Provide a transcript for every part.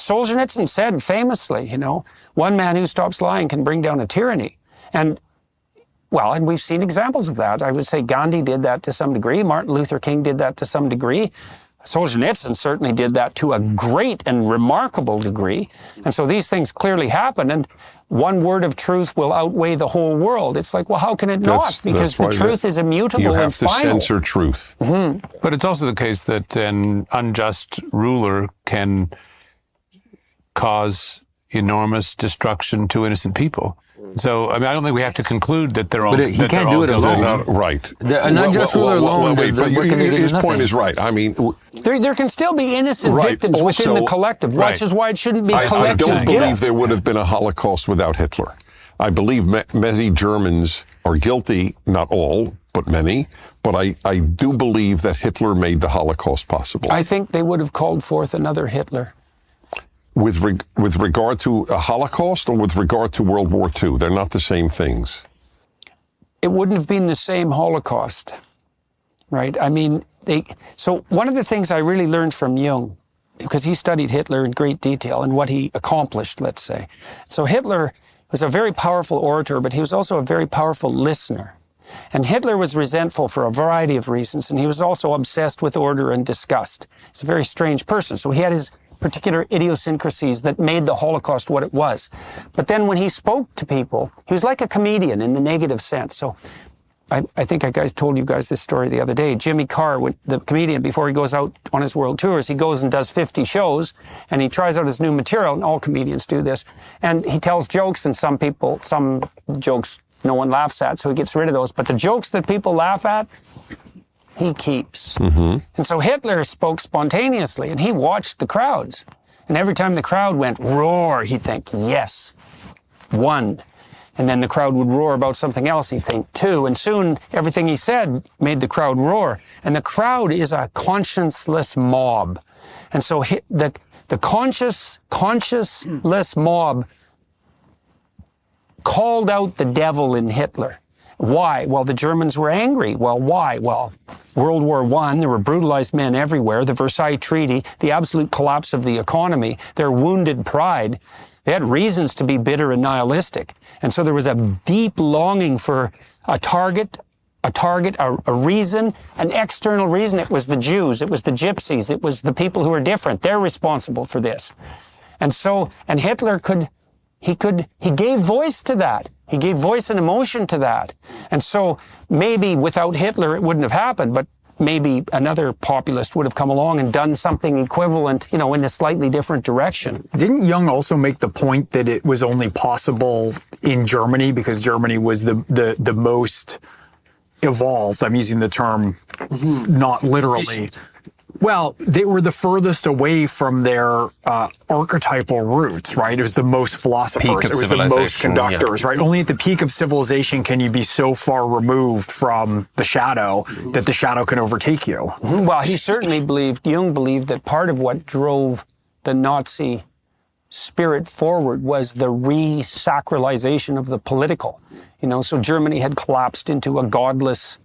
Solzhenitsyn said famously, one man who stops lying can bring down a tyranny. And we've seen examples of that. I would say Gandhi did that to some degree. Martin Luther King did that to some degree. Solzhenitsyn certainly did that to a great and remarkable degree. And so these things clearly happen. And one word of truth will outweigh the whole world. It's like, well, how can it not? Because the truth is immutable and final. You have to censor truth. Mm-hmm. But it's also the case that an unjust ruler can cause enormous destruction to innocent people. So, I don't think we have to conclude that they're all guilty. But he can't do it alone. Right. An unjust ruler alone. His point is right. There can still be innocent victims within the collective, which is why it shouldn't be collective I don't guilt. believe there would have been a Holocaust without Hitler. I believe many Germans are guilty, not all, but many. But I do believe that Hitler made the Holocaust possible. I think they would have called forth another Hitler. With regard to a Holocaust or with regard to World War II? They're not the same things. It wouldn't have been the same Holocaust, right? So one of the things I really learned from Jung, because he studied Hitler in great detail and what he accomplished, let's say. So Hitler was a very powerful orator, but he was also a very powerful listener. And Hitler was resentful for a variety of reasons, and he was also obsessed with order and disgust. He's a very strange person. So he had his particular idiosyncrasies that made the Holocaust what it was. But then when he spoke to people, he was like a comedian in the negative sense. So I think I told you guys this story the other day. Jimmy Carr, the comedian, before he goes out on his world tours, he goes and does 50 shows, and he tries out his new material, and all comedians do this. And he tells jokes, and some jokes no one laughs at, so he gets rid of those. But the jokes that people laugh at, he keeps. Mm-hmm. And so Hitler spoke spontaneously, and he watched the crowds. And every time the crowd went roar, he'd think, yes, one. And then the crowd would roar about something else, he'd think two. And soon everything he said made the crowd roar. And the crowd is a conscienceless mob. And so the conscienceless mob called out the devil in Hitler. Why? Well, the Germans were angry. Well, why? Well, World War I, there were brutalized men everywhere. The Versailles Treaty, the absolute collapse of the economy, their wounded pride. They had reasons to be bitter and nihilistic. And so there was a deep longing for a target, a reason, an external reason. It was the Jews, it was the gypsies, it was the people who were different. They're responsible for this. And Hitler he gave voice to that. He gave voice and emotion to that. And so maybe without Hitler, it wouldn't have happened, but maybe another populist would have come along and done something equivalent, in a slightly different direction. Didn't Jung also make the point that it was only possible in Germany because Germany was the most evolved? I'm using the term not literally. Well, they were the furthest away from their archetypal roots, right? It was the most philosophers. It was the most conductors, right? Only at the peak of civilization can you be so far removed from the shadow that the shadow can overtake you. Well, Jung believed that part of what drove the Nazi spirit forward was the re-sacralization of the political. So Germany had collapsed into a godless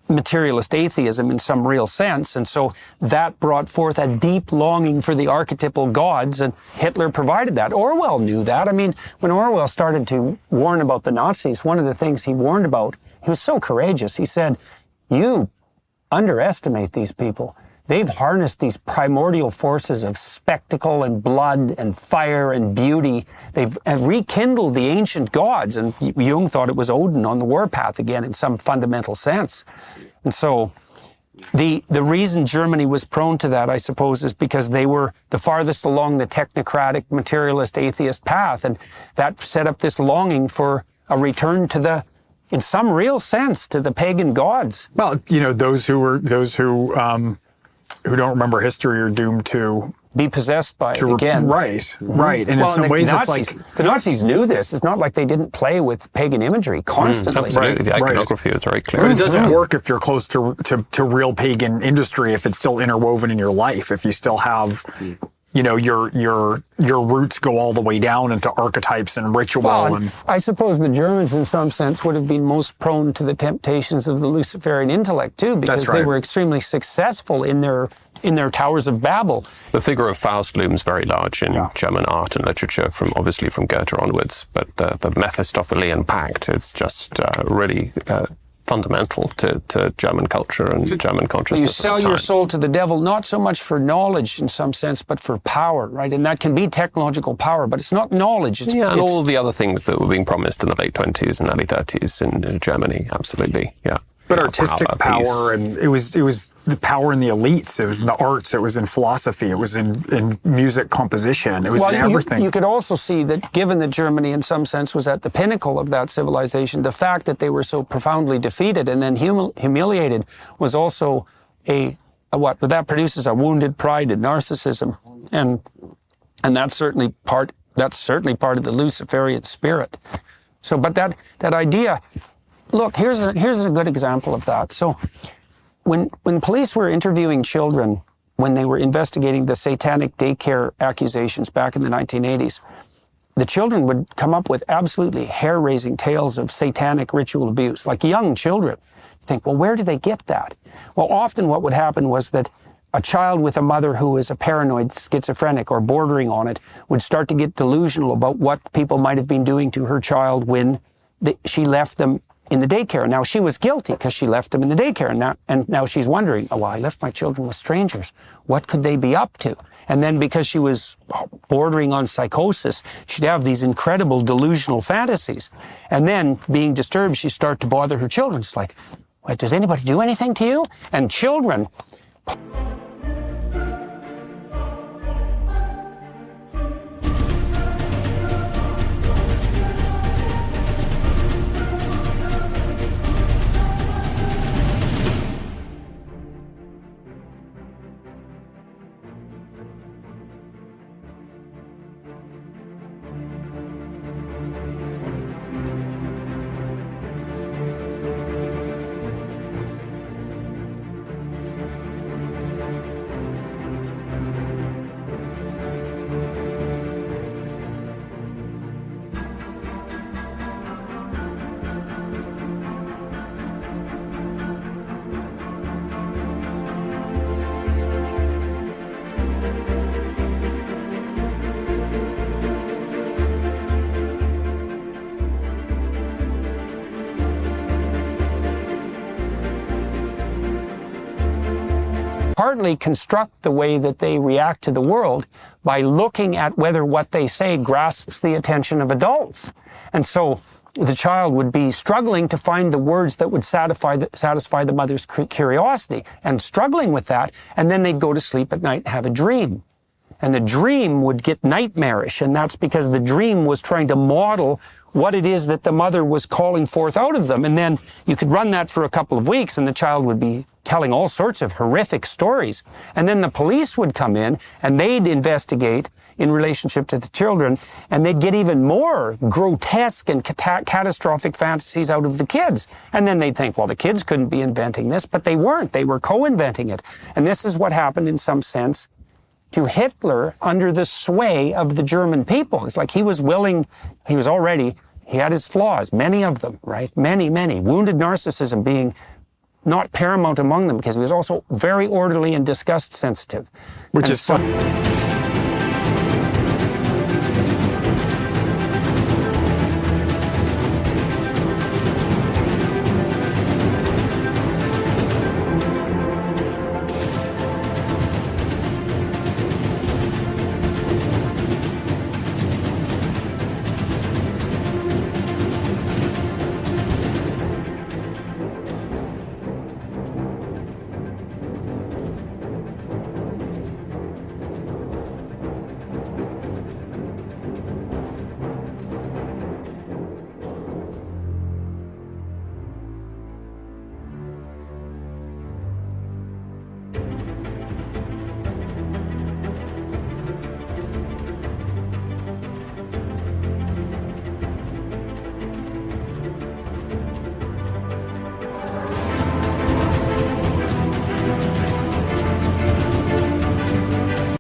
materialist atheism in some real sense. And so that brought forth a deep longing for the archetypal gods, and Hitler provided that. Orwell knew that. When Orwell started to warn about the Nazis, one of the things he warned about, he was so courageous. He said, you underestimate these people. They've harnessed these primordial forces of spectacle and blood and fire and beauty. They've rekindled the ancient gods. And Jung thought it was Odin on the warpath again in some fundamental sense. And so the reason Germany was prone to that, I suppose, is because they were the farthest along the technocratic, materialist, atheist path. And that set up this longing for a return to in some real sense, to the pagan gods. Well, those who don't remember history are doomed to be possessed by it again. Right. And in some ways it's like the Nazis knew this. It's not like they didn't play with pagan imagery constantly. Absolutely. The iconography was very clear. But it doesn't work if you're close to real pagan industry, if it's still interwoven in your life, if you still have your roots go all the way down into archetypes and ritual. Well, and I suppose the Germans, in some sense, would have been most prone to the temptations of the Luciferian intellect too, because right. they were extremely successful in their towers of Babel. The figure of Faust looms very large in German art and literature, obviously from Goethe onwards. But the Mephistophelian pact is just really fundamental to German culture and German consciousness. You sell at the your time. soul to the devil, not so much for knowledge in some sense, but for power, right? And that can be technological power, but it's not knowledge. It's, Yeah, and it's, all the other things that were being promised in the late 20s and early 30s in Germany, absolutely, yeah. but Yeah, artistic peace. power, and it was the power in the elites. It was in the arts. It was in philosophy. It was in music composition. It was in everything. You could also see that given that Germany in some sense was at the pinnacle of that civilization, the fact that they were so profoundly defeated and then humiliated was also what produces a wounded pride and narcissism. And that's certainly part of the Luciferian spirit. So, but that idea, look, here's a good example of that. So when police were interviewing children when they were investigating the satanic daycare accusations back in the 1980s, the children would come up with absolutely hair-raising tales of satanic ritual abuse, like young children. You think, well, where do they get that? Well, often what would happen was that a child with a mother who is a paranoid schizophrenic or bordering on it would start to get delusional about what people might have been doing to her child when she left them in the daycare. Now, she was guilty because she left them in the daycare. And now she's wondering, oh, well, I left my children with strangers. What could they be up to? And then because she was bordering on psychosis, she'd have these incredible delusional fantasies. And then, being disturbed, she'd start to bother her children. It's like, wait, does anybody do anything to you? And children... partly construct the way that they react to the world by looking at whether what they say grasps the attention of adults. And so the child would be struggling to find the words that would satisfy the mother's curiosity and struggling with that. And then they'd go to sleep at night and have a dream. And the dream would get nightmarish. And that's because the dream was trying to model what it is that the mother was calling forth out of them. And then you could run that for a couple of weeks and the child would be telling all sorts of horrific stories. And then the police would come in and they'd investigate in relationship to the children, and they'd get even more grotesque and catastrophic fantasies out of the kids. And then they'd think, well, the kids couldn't be inventing this, but they weren't. They were co-inventing it. And this is what happened in some sense to Hitler under the sway of the German people. It's like he had his flaws, many of them, right? Many, wounded narcissism being not paramount among them, because he was also very orderly and disgust sensitive. Which is fun.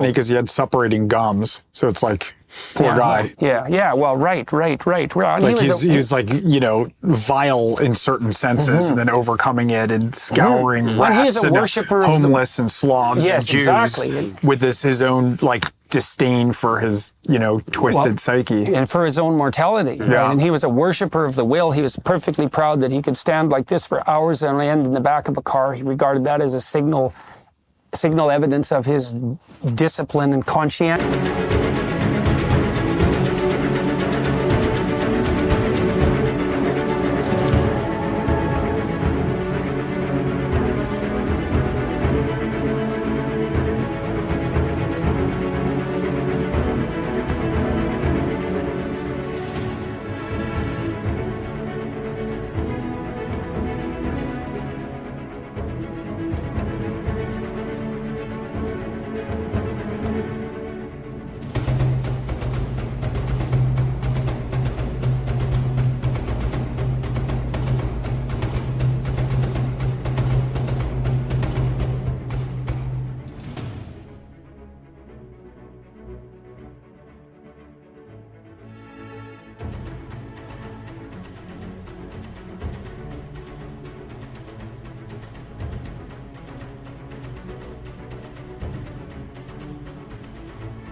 funny because he had separating gums, so it's like, poor guy. Yeah. Well, right. Well, Like he was like, you know, vile in certain senses, and then overcoming it and scouring rats he's a and worshiper of homeless and Slavs Yes, and Jews exactly. with his own like disdain for his, you know, twisted psyche. and for his own mortality. Right? Yeah. And he was a worshiper of the will. He was perfectly proud that he could stand like this for hours on end in the back of a car. He regarded that as a signal evidence of his discipline and conscience.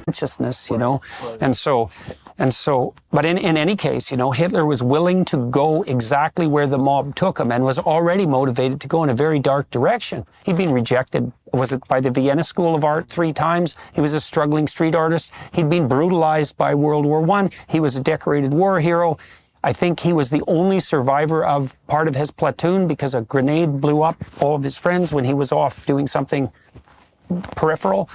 Consciousness, you know, and so, but in any case, you know, Hitler was willing to go exactly where the mob took him and was already motivated to go in a very dark direction. He'd been rejected, was it by the Vienna School of Art 3 times? He was a struggling street artist. He'd been brutalized by World War I. He was a decorated war hero. I think he was the only survivor of part of his platoon because a grenade blew up all of his friends when he was off doing something peripheral.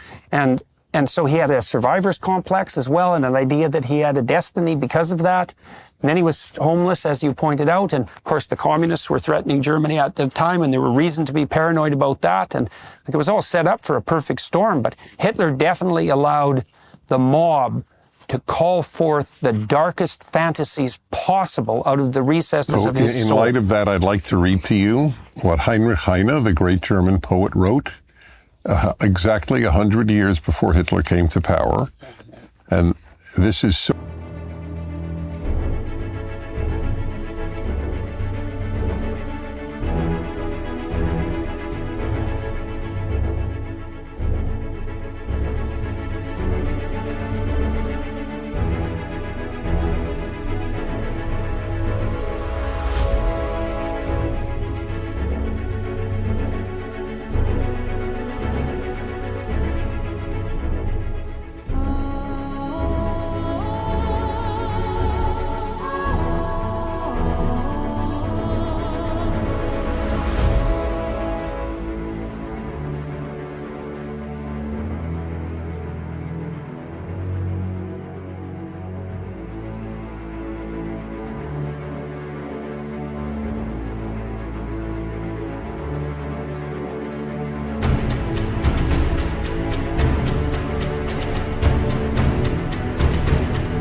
And so he had a survivor's complex as well, and an idea that he had a destiny because of that. And then he was homeless, as you pointed out. And of course, the communists were threatening Germany at the time, and there were reason to be paranoid about that. And it was all set up for a perfect storm. But Hitler definitely allowed the mob to call forth the darkest fantasies possible out of the recesses of his in soul. light of that, I'd like to read to you what Heinrich Heine, the great German poet, wrote exactly 100 years before Hitler came to power. And this is so...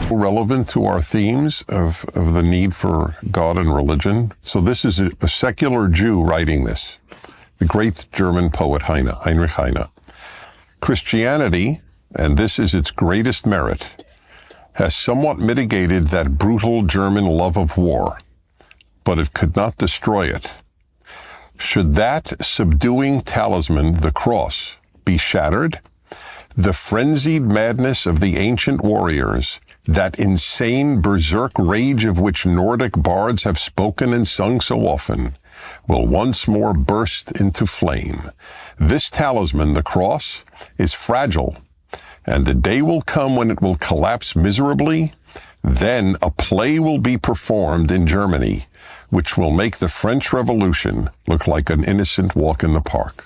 relevant to our themes of the need for God and religion. So this is a secular Jew writing this, the great German poet Heine, Heinrich Heine. Christianity, and this is its greatest merit, has somewhat mitigated that brutal German love of war, but it could not destroy it. Should that subduing talisman, the cross, be shattered, the frenzied madness of the ancient warriors, that insane berserk rage of which Nordic bards have spoken and sung so often, will once more burst into flame. This talisman, the cross, is fragile, and the day will come when it will collapse miserably. Then a play will be performed in Germany, which will make the French Revolution look like an innocent walk in the park.